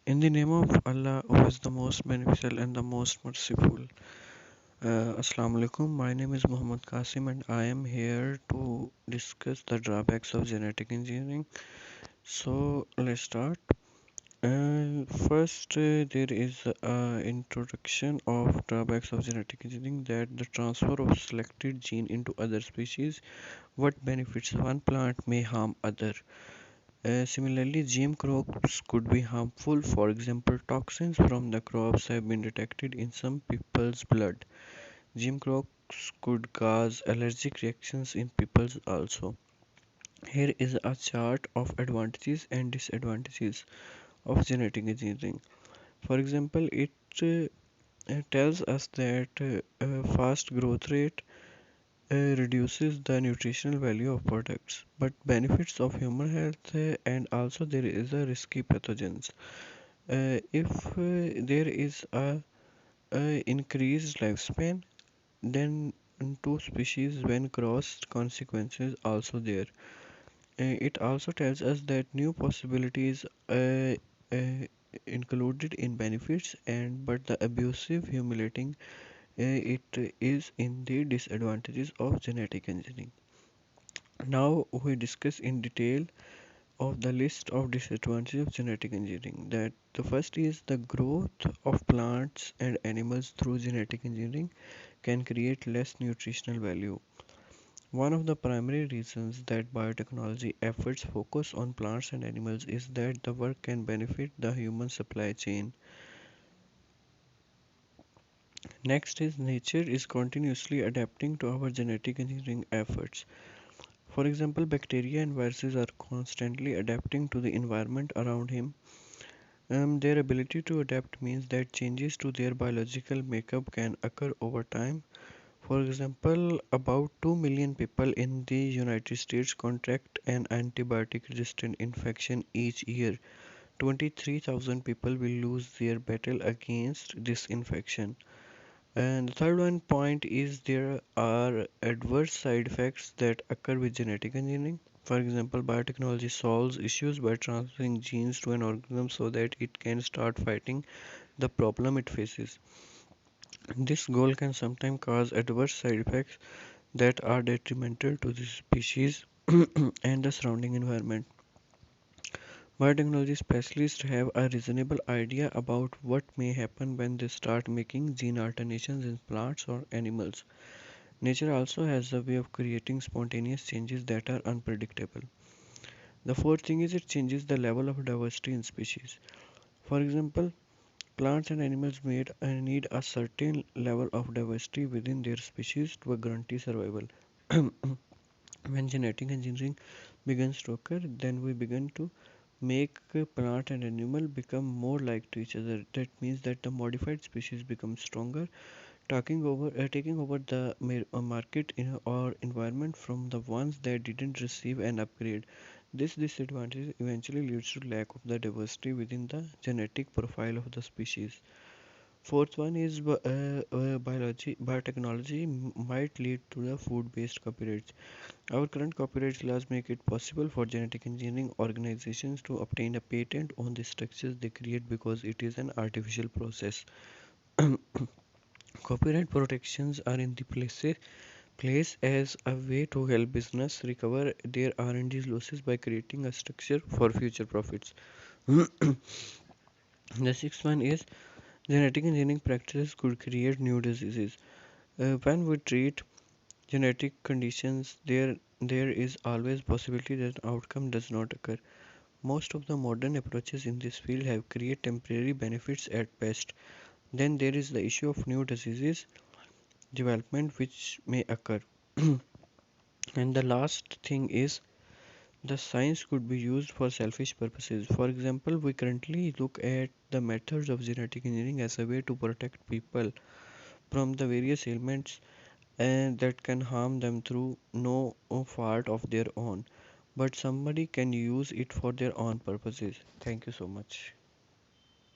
In the name of Allah, who is the most beneficial and the most merciful. Assalamu alaikum. My name is Muhammad Qasim, and I am here to discuss the drawbacks of genetic engineering. So let's start. First, there is an introduction of drawbacks of genetic engineering, that the transfer of selected gene into other species. What benefits one plant may harm other. Similarly, GM crops could be harmful. For example, toxins from the crops have been detected in some people's blood. GM crops could cause allergic reactions in people also. Here is a chart of advantages and disadvantages of genetic engineering. For example, it tells us that fast growth rate reduces the nutritional value of products, but benefits of human health, and also there is a risky pathogens. If there is a increased lifespan, then two species when crossed consequences also there. It also tells us that new possibilities uh, included in benefits, and but the abusive humiliating it is in the disadvantages of genetic engineering. Now we discuss in detail of the list of disadvantages of genetic engineering. That the first is the growth of plants and animals through genetic engineering can create less nutritional value. One of the primary reasons that biotechnology efforts focus on plants and animals is that the work can benefit the human supply chain. Next is nature is continuously adapting to our genetic engineering efforts. For example, bacteria and viruses are constantly adapting to the environment around him. Their ability to adapt means that changes to their biological makeup can occur over time. For example, about 2 million people in the United States contract an antibiotic resistant infection each year. 23,000 people will lose their battle against this infection. And the third one point is there are adverse side effects that occur with genetic engineering. For example, biotechnology solves issues by transferring genes to an organism so that it can start fighting the problem it faces. This goal can sometimes cause adverse side effects that are detrimental to the species and the surrounding environment. Biotechnology specialists have a reasonable idea about what may happen when they start making gene alternations in plants or animals. Nature also has a way of creating spontaneous changes that are unpredictable. The fourth thing is it changes the level of diversity in species. For example, plants and animals need a certain level of diversity within their species to guarantee survival. When genetic engineering begins to occur, then we begin to make plant and animal become more like to each other. That means that the modified species become stronger, taking over the market in or environment from the ones that didn't receive an upgrade. This disadvantage eventually leads to lack of the diversity within the genetic profile of the species. Fourth one is biotechnology might lead to the food-based copyrights. Our current copyright laws make it possible for genetic engineering organizations to obtain a patent on the structures they create because it is an artificial process. Copyright protections are in the place as a way to help business recover their R&D losses by creating a structure for future profits. The sixth one is genetic engineering practices could create new diseases. When we treat genetic conditions, there is always possibility that outcome does not occur. Most of the modern approaches in this field have create temporary benefits at best. Then there is the issue of new diseases development which may occur. And the last thing is the science could be used for selfish purposes. For example, we currently look at the methods of genetic engineering as a way to protect people from the various ailments and that can harm them through no fault of their own. But somebody can use it for their own purposes. Thank you so much.